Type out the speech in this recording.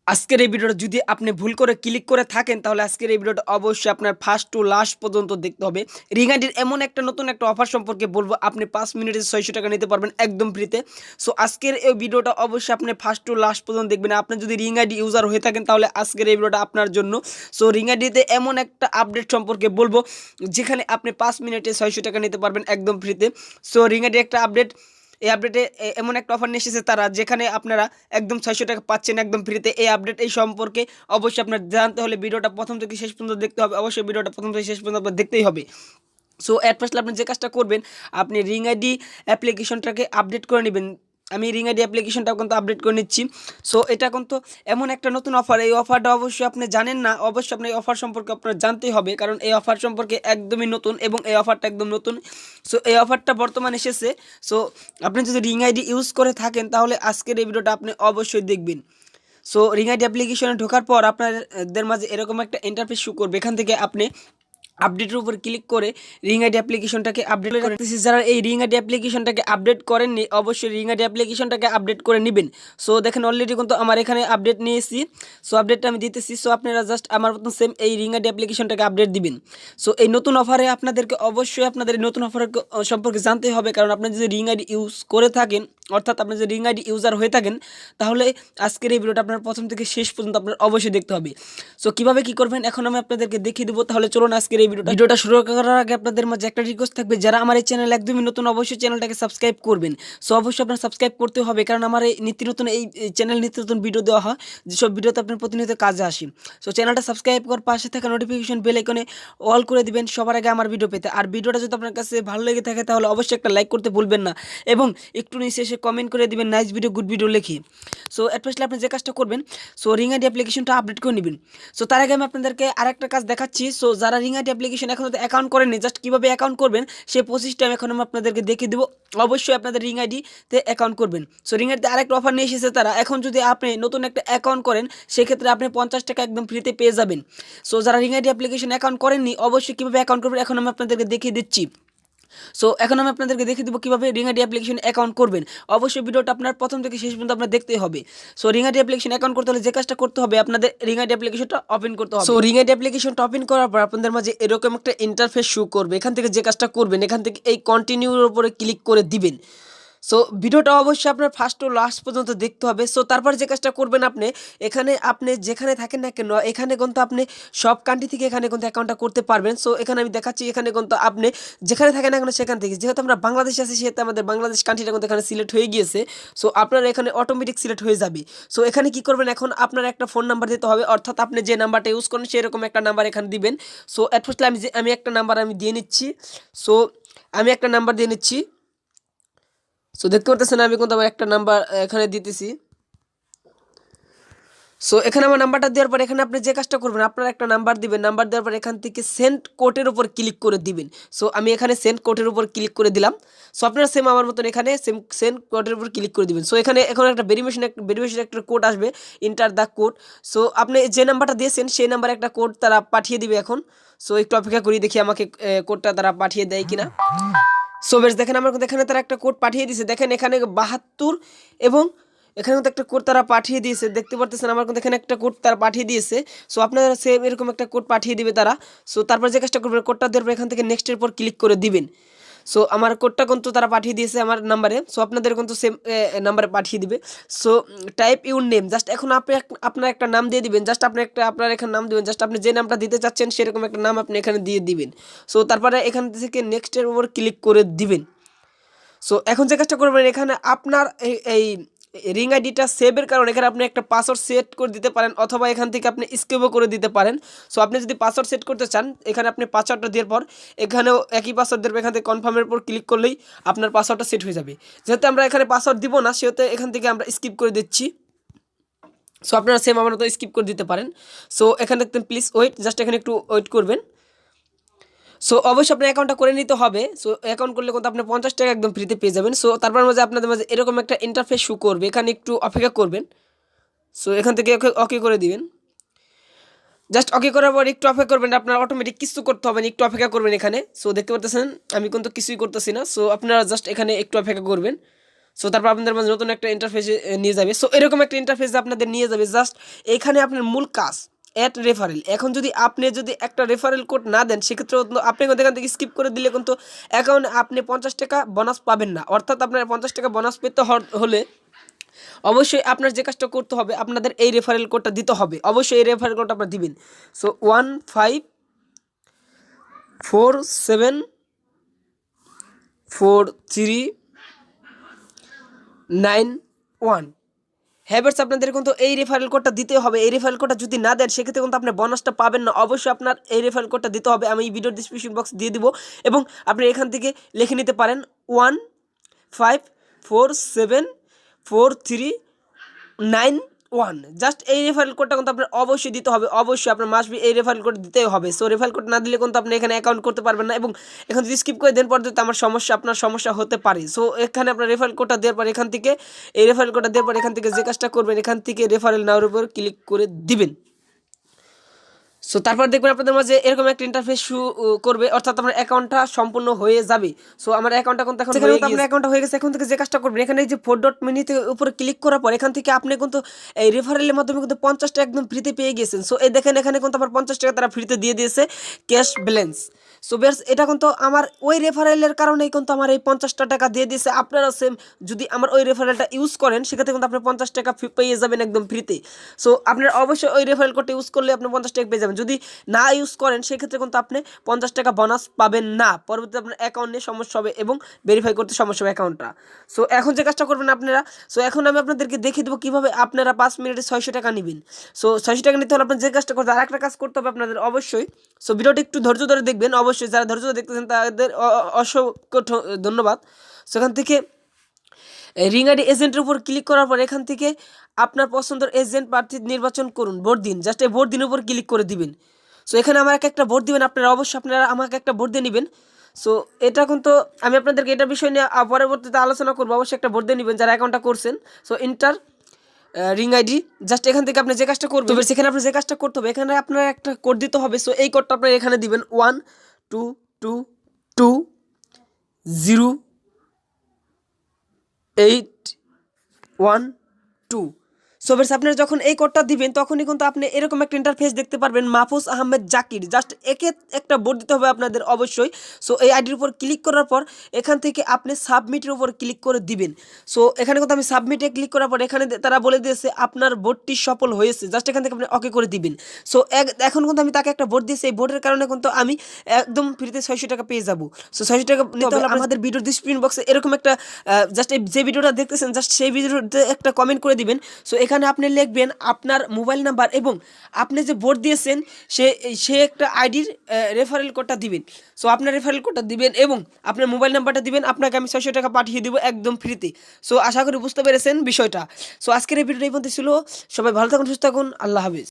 আজকের এই ভিডিওটা যদি আপনি ভুল করে ক্লিক করে থাকেন তাহলে আজকের এই ভিডিওটা অবশ্যই আপনার ফার্স্ট টু লাস্ট পর্যন্ত দেখতে হবে। রিং আইডির এমন একটা নতুন একটা অফার সম্পর্কে বলবো, আপনি 5 মিনিটে 600 টাকা নিতে পারবেন একদম ফ্রিতে। সো আজকের এই ভিডিওটা অবশ্যই আপনি ফার্স্ট টু লাস্ট পর্যন্ত দেখবেন। আপনি যদি রিং আইডি ইউজার হয়ে থাকেন তাহলে আজকের এই ভিডিওটা আপনার জন্য। সো রিং আইডিতে এমন একটা আপডেট সম্পর্কে বলবো যেখানে আপনি 5 মিনিটে 600 টাকা নিতে পারবেন একদম ফ্রিতে। সো রিং আইডি একটা আপডেট, এই আপডেটে এমন একটা অফার নিয়ে এসেছে তারা, যেখানে আপনারা একদম 600 টাকা পাচ্ছেন একদম ফ্রিতে। এই আপডেট এই সম্পর্কে অবশ্যই আপনার জানতে হলে ভিডিওটা প্রথম থেকে শেষ পর্যন্ত দেখতে হবে। অবশ্যই ভিডিওটা প্রথম থেকে শেষ পর্যন্ত আপনার দেখতেই হবে। সো অ্যাট ফার্স্ট আপনি যে কাজটা করবেন, আপনি রিং আইডি অ্যাপ্লিকেশনটাকে আপডেট করে নেবেন। আমি রিং আইডি অ্যাপ্লিকেশনটাও কিন্তু আপডেট করে নিচ্ছি। সো এটা কিন্তু এমন একটা নতুন অফার, এই অফারটা অবশ্যই আপনি জানেন না, অবশ্যই আপনি এই অফার সম্পর্কে আপনার জানতেই হবে, কারণ এই অফার সম্পর্কে একদমই নতুন এবং এই অফারটা একদম নতুন। সো এই অফারটা বর্তমানে এসেছে। সো আপনি যদি রিং আইডি ইউজ করে থাকেন তাহলে আজকের এই ভিডিওটা আপনি অবশ্যই দেখবেন। সো রিং আইডি অ্যাপ্লিকেশনে ঢোকার পর আপনাদের মাঝে এরকম একটা ইন্টারফেস শো করবে। এখান থেকে আপনি আপডেটের উপর ক্লিক করে রিং আইডি অ্যাপ্লিকেশনটাকে আপডেট করে রাখতেছি। যারা এই রিং আইডি অ্যাপ্লিকেশনটাকে আপডেট করেননি অবশ্যই রিং আইডি অ্যাপ্লিকেশনটাকে আপডেট করে নেবেন। সো দেখেন অলরেডি কিন্তু আমার এখানে আপডেট নিয়েছি। সো আপডেটটা আমি দিতেছি। সো আপনারা জাস্ট আমার মতন সেম এই রিং আইডি অ্যাপ্লিকেশনটাকে আপডেট দিবেন। সো এই নতুন অফারে আপনাদেরকে অবশ্যই আপনাদের এই নতুন অফার সম্পর্কে জানতে হবে, কারণ আপনি যদি রিং আইডি ইউজ করে থাকেন, অর্থাৎ আপনি যদি রিং আইডি ইউজার হয়ে থাকেন, তাহলে আজকের এই ভিডিওটা আপনার প্রথম থেকে শেষ পর্যন্ত আপনার অবশ্যই দেখতে হবে। সো কীভাবে কী করবেন এখন আমি আপনাদেরকে দেখিয়ে দেবো। তাহলে চলুন আজকের এই ভিডিওটা শুরু করার আগে আপনাদের মাঝে একটা রিকোয়েস্ট থাকবে, যারা আমার এই চ্যানেল একদমই নতুন অবশ্যই চ্যানেলটাকে সাবস্ক্রাইব করবেন। সো অবশ্যই আপনার সাবস্ক্রাইব করতে হবে, কারণ আমার এই নিত্য নতুন এই চ্যানেল নিত্য নতুন ভিডিও দেওয়া হয়, যেসব ভিডিওতে আপনার প্রতিনিয়ত কাজে আসি। সো চ্যানেলটা সাবস্ক্রাইব করার পাশে থাকা নোটিফিকেশন বেল আইকনে অল করে দিবেন সবার আগে আমার ভিডিও পেতে। আর ভিডিওটা যদি আপনার কাছে ভালো লেগে থাকে তাহলে অবশ্যই একটা লাইক করতে ভুলবেন না, এবং একটু নিচে এসে কমেন্ট করে দিবেন নাইস ভিডিও, গুড ভিডিও লিখে। সো এট ফার্স্টলি আপনি যে কাজটা করবেন, সো রিং আইডি অ্যাপ্লিকেশনটা আপডেট করে নেবেন। সো তার আগে আমি আপনাদেরকে আরেকটা কাজ দেখাচ্ছি। সো যারা রিং আইডি অ্যাপ্লিকেশন এখন অ্যাকাউন্ট করেননি, জাস্ট কীভাবে অ্যাকাউন্ট করবেন সেই প্রসেসটা আমি এখন আপনাদেরকে দেখিয়ে দেবো। অবশ্যই আপনাদের রিং আইডিতে অ্যাকাউন্ট করবেন। সো রিং আইডিতে আরেকটা অফার নিয়ে এসেছে তারা, এখন যদি আপনি নতুন একটা অ্যাকাউন্ট করেন সেক্ষেত্রে আপনি 50 টাকা একদম ফ্রিতে পেয়ে যাবেন। সো যারা রিং আইডি অ্যাপ্লিকেশন অ্যাকাউন্ট করেননি অবশ্যই কীভাবে অ্যাকাউন্ট করবেন এখন আমি আপনাদেরকে দেখিয়ে দিচ্ছি। সো এখন আমি আপনাদেরকে দেখিয়ে দেবো কীভাবে রিং আইডি অ্যাপ্লিকেশন অ্যাকাউন্ট করবেন। অবশ্যই ভিডিওটা আপনার প্রথম থেকে শেষ পর্যন্ত আপনার দেখতেই হবে। So ring ID application account করতে হলে যে কাজটা করতে হবে, আপনাদের রিং আইডি অ্যাপ্লিকেশনটা ওপেন করতে হবে। সো রিং আইডি অ্যাপ্লিকেশনটা ওপেন করার পর আপনাদের মাঝে এরকম একটা ইন্টারফেস শো করবে। এখান থেকে যে কাজটা করবেন, এখান থেকে এই কন্টিনিউর উপরে ক্লিক করে দিবেন। সো ভিডিওটা অবশ্যই আপনার ফার্স্ট টু লাস্ট পর্যন্ত দেখতে হবে। সো তারপর যে কাজটা করবেন, আপনি যেখানে থাকেন না কেন এখানে কিন্তু আপনি সব কান্ট্রি থেকে এখানে কিন্তু অ্যাকাউন্টটা করতে পারবেন। সো এখানে আমি দেখাচ্ছি, এখানে কিন্তু আপনি যেখানে থাকেন না কেন সেখান থেকে, যেহেতু আমরা বাংলাদেশে আছি সেহেতু আমাদের বাংলাদেশ কান্ট্রিটা কিন্তু এখানে সিলেক্ট হয়ে গিয়েছে। সো আপনার এখানে অটোমেটিক সিলেক্ট হয়ে যাবে। সো এখানে কি করবেন, এখন আপনার একটা ফোন নাম্বার দিতে হবে, অর্থাৎ আপনি যে নাম্বারটা ইউজ করেন সেরকম একটা নাম্বার এখানে দিবেন। সো অ্যাট ফার্স্ট আমি একটা নাম্বার দিয়ে নিচ্ছি। সো আমি একটা নাম্বার দিয়ে নিচ্ছি। সো দেখতে পারতেছেন আমি কিন্তু আমার একটা নাম্বার এখানে দিতেছি। সো এখানে আমার নাম্বারটা দেওয়ার পর এখানে আপনি যে কাজটা করবেন, আপনার একটা নাম্বার দিবেন। নাম্বার দেওয়ার পর এখান থেকে সেন্ড কোডের উপর ক্লিক করে দিবেন। সো আমি এখানে সেন্ড কোডের উপর ক্লিক করে দিলাম। সো আপনারা সেম আমার মতন এখানে সেন্ড কোডের উপর ক্লিক করে দিবেন। সো এখানে এখন একটা ভেরিফিকেশন একটা কোড আসবে, ইন্টার দ্য কোড। সো আপনি যে নাম্বারটা দিয়েছেন সেই নাম্বারে একটা কোড তারা পাঠিয়ে দিবে এখন। সো একটু অপেক্ষা করি, দেখি আমাকে কোডটা তারা পাঠিয়ে দেয় কিনা। সো বেশ, দেখেন আমার কিন্তু এখানে তারা একটা কোড পাঠিয়ে দিয়েছে। দেখেন এখানে 72 এবং এখানে কিন্তু একটা কোড তারা পাঠিয়ে দিয়েছে, দেখতে পারতেছেন আমার কিন্তু এখানে একটা কোড তারা পাঠিয়ে দিয়েছে। সো আপনারা সেম এরকম একটা কোড পাঠিয়ে দিবে তারা। সো তারপর যে কাজটা করবেন, কোডটা দেওয়ার পর এখান থেকে নেক্সটের পর ক্লিক করে দিবেন। সো আমার কোডটা কিন্তু তারা পাঠিয়ে দিয়েছে আমার নাম্বারে। সো আপনাদের কিন্তু সেম নাম্বারে পাঠিয়ে দিবে। So type your name, just এখন আপনার একটা নাম দিয়ে দিবেন। জাস্ট আপনার এখানে নাম দিবেন, জাস্ট আপনি যে নামটা দিতে চাচ্ছেন সেরকম একটা নাম আপনি এখানে দিয়ে দিবেন। সো তারপরে এখান থেকে নেক্সটের উপর ক্লিক করে দিবেন। সো এখন যে কাজটা করবেন, এখানে আপনার এই রিং আইডিটা সেভের কারণে এখানে আপনি একটা পাসওয়ার্ড সেট করে দিতে পারেন, অথবা এখান থেকে আপনি স্কিপও করে দিতে পারেন। সো আপনি যদি পাসওয়ার্ড সেট করতে চান, এখানে আপনি পাসওয়ার্ডটা দেওয়ার পর এখানেও একই পাসওয়ার্ড দেবেন। এখান থেকে কনফার্মের উপর ক্লিক করলেই আপনার পাসওয়ার্ডটা সেট হয়ে যাবে। যেহেতু আমরা এখানে পাসওয়ার্ড দিব না সেহেতু এখান থেকে আমরা স্কিপ করে দিচ্ছি। সো আপনারা সেম আমার মতো স্কিপ করে দিতে পারেন। সো এখানে দেখতেন প্লিজ ওয়েট, জাস্ট এখানে একটু ওয়েট করবেন। সো অবশ্যই আপনার অ্যাকাউন্টটা করে নিতে হবে। সো অ্যাকাউন্ট করলে কিন্তু আপনি 50 টাকা একদম ফ্রিতে পেয়ে যাবেন। সো তারপর মাঝে আপনাদের মাঝে এরকম একটা ইন্টারফেস শো করবে, এখানে একটু অপেক্ষা করবেন। সো এখান থেকে ওকে করে দিবেন। জাস্ট ওকে করার পর একটু অপেক্ষা করবেন, আপনার অটোমেটিক কিছু করতে হবে না, একটু অপেক্ষা করবেন এখানে। সো দেখতে পাচ্ছেন আমি কিন্তু কিছুই করতেছি না। সো আপনারা জাস্ট এখানে একটু অপেক্ষা করবেন। সো তারপর আপনাদের মাঝে নতুন একটা ইন্টারফেসে নিয়ে যাবে। সো এরকম একটা ইন্টারফেসে আপনাদের নিয়ে যাবে। জাস্ট এখানে আপনার মূল কাজ অ্যাড রেফারেল। এখন যদি আপনি একটা রেফারেল কোড না দেন, সেক্ষেত্রে আপনি কিন্তু এখান থেকে স্কিপ করে দিলে কিন্তু অ্যাকাউন্টে আপনি 50 টাকা বোনাস পাবেন না। অর্থাৎ আপনার 50 টাকা বোনাস পেতে হলে অবশ্যই আপনার যে কাজটা করতে হবে, আপনাদের এই রেফারেল কোডটা দিতে হবে। অবশ্যই এই রেফারেল কোডটা আপনার দিবেন। সো 15474391। হ্যাভার্স আপনাদের কিন্তু এই রেফারেল কোডটা দিতে হবে। এই রেফারেল কোডটা যদি না দেন, সেক্ষেত্রে কিন্তু আপনি বোনাসটা পাবেন না। অবশ্যই আপনার এই রেফারেল কোডটা দিতে হবে। আমি এই ভিডিওর ডিসক্রিপশন বক্স দিয়ে দিব এবং আপনি এখান থেকে লিখে নিতে পারেন 15474391। জাস্ট এই রেফারেল কোডটা কিন্তু আপনার অবশ্যই দিতে হবে। অবশ্যই আপনার মাসবি এই রেফারেল কোড দিতেই হবে। সো রেফারেল কোড না দিলে কিন্তু আপনি এখানে অ্যাকাউন্ট করতে পারবেন না এবং এখন যদি স্কিপ করে দেন পরবর্তীতে আপনার সমস্যা হতে পারে। সো এখানে আপনার রেফারেল কোডটা দেওয়ার পর এখান থেকে যে কাজটা করবেন, এখান থেকে রেফারেল নাওর উপর ক্লিক করে দিবেন। সো তারপর দেখবেন আপনাদের মাঝে এরকম একটা ইন্টারফেস করবে, অর্থাৎ আপনার অ্যাকাউন্টটা সম্পূর্ণ হয়ে যাবে। সো আমার অ্যাকাউন্টটা কিন্তু এখন আপনার অ্যাকাউন্টটা হয়ে গেছে। এখন থেকে যে কাজটা করবেন, এখানে যে 4 ডট মেনুতে উপরে ক্লিক করার পর এখান থেকে আপনি কিন্তু এই রেফারেলের মাধ্যমে কিন্তু 50 টাকা একদম ফ্রিতে পেয়ে গেছেন। সো এই দেখেন এখানে কিন্তু আমার 50 টাকা তারা ফ্রিতে দিয়ে দিয়েছে ক্যাশ ব্যালেন্স। সো বেশ এটা কিন্তু আমার ওই রেফারেলের কারণেই কিন্তু আমার এই 50 টাকা দিয়ে দিয়েছে। আপনারা সেম যদি আমার ওই রেফারেলটা ইউজ করেন, সেক্ষেত্রে কিন্তু আপনি 50 টাকা পেয়ে যাবেন একদম ফ্রিতে। সো আপনারা অবশ্যই ওই রেফারেল কোডটা ইউজ করলে আপনি 50 টাকা পেয়ে যাবেন। যদি না ইউজ করেন, সেক্ষেত্রে কিন্তু আপনি 50 টাকা বোনাস পাবেন না। পরবর্তীতে আপনার অ্যাকাউন্ট নিয়ে সমস্যা হবে এবং ভেরিফাই করতে সমস্যা হবে অ্যাকাউন্টটা। সো এখন যে কাজটা করবেন আপনারা, সো এখন আমি আপনাদেরকে দেখিয়ে দেবো কীভাবে আপনারা 5 মিনিটে 600 টাকা নেবেন। সো 600 টাকা নিতে হলে আপনার যে কাজটা করতে, আর একটা কাজ করতে হবে আপনাদের অবশ্যই। সো ভিডিওটি একটু ধৈর্য ধরে দেখবেন। অবশ্যই যারা ধৈর্য ধরে দেখতেছেন তাদের অসংখ্য ধন্যবাদ। সেখান থেকে রিং আইডি এজেন্টের উপর ক্লিক করার পর এখান থেকে আপনার পছন্দের এজেন্ট প্রার্থী নির্বাচন করুন। ভোট দিন। জাস্ট এই ভোট দিনের উপর ক্লিক করে দিবেন। সো এখানে আমার একটা ভোট দিবেন আপনারা। অবশ্যই আপনারা আমাকে একটা ভোট দিয়ে নেবেন। সো এটা কিন্তু আমি আপনাদেরকে এটা বিষয় নিয়ে পরবর্তীতে আলোচনা করবো। অবশ্যই একটা ভোট দিয়ে নেবেন যারা অ্যাকাউন্টটা করছেন। So inter ring ID, just এখান থেকে আপনি যে কাজটা করবেন, সেখানে আপনি যে কাজটা করতে হবে, এখানে আপনার একটা কোড দিতে হবে। সো এই কোডটা আপনার এখানে দিবেন 12220812। সো বেশ আপনারা যখন এই কোডটা দিবেন, তখনই কিন্তু আপনি এরকম একটা ইন্টারফেস দেখতে পারবেন, মাহফুজ আহমেদ জাকির। জাস্ট একটা ভোট দিতে হবে আপনাদের অবশ্যই। সো এই আইডির উপর ক্লিক করার পর এখান থেকে আপনি সাবমিটের উপর ক্লিক করে দিবেন। সো এখানে কিন্তু আমি সাবমিটে ক্লিক করার পর এখানে তারা বলে দিয়েছে আপনার ভোটটি সফল হয়েছে। জাস্ট এখান থেকে আপনি ওকে করে দিবেন। সো এখন কিন্তু আমি তাকে একটা ভোট দিয়েছি। এই ভোটের কারণে কিন্তু আমি একদম ফ্রিতে 600 টাকা পেয়ে যাব। সো 600 টাকা নিতে হলে আমাদের ভিডিওর ডিসক্রিপশন বক্সে এরকম একটা জাস্ট যে ভিডিওটা দেখতেছেন, জাস্ট সেই ভিডিওতে একটা কমেন্ট করে দিবেন। সো এখানে আপনি লিখবেন আপনার মোবাইল নাম্বার এবং আপনি যে ভোট দিয়েছেন সে একটা আইডির রেফারেল কোডটা দিবেন। সো আপনার রেফারেল কোডটা দিবেন এবং আপনার মোবাইল নাম্বারটা দিবেন। আপনাকে আমি 600 টাকা পাঠিয়ে দেবো একদম ফ্রিতে। সো আশা করি বুঝতে পেরেছেন বিষয়টা। সো আজকের এই ভিডিওটা এই পর্যন্ত ছিল। সবাই ভালো থাকুন, সুস্থ থাকুন। আল্লাহ হাফেজ।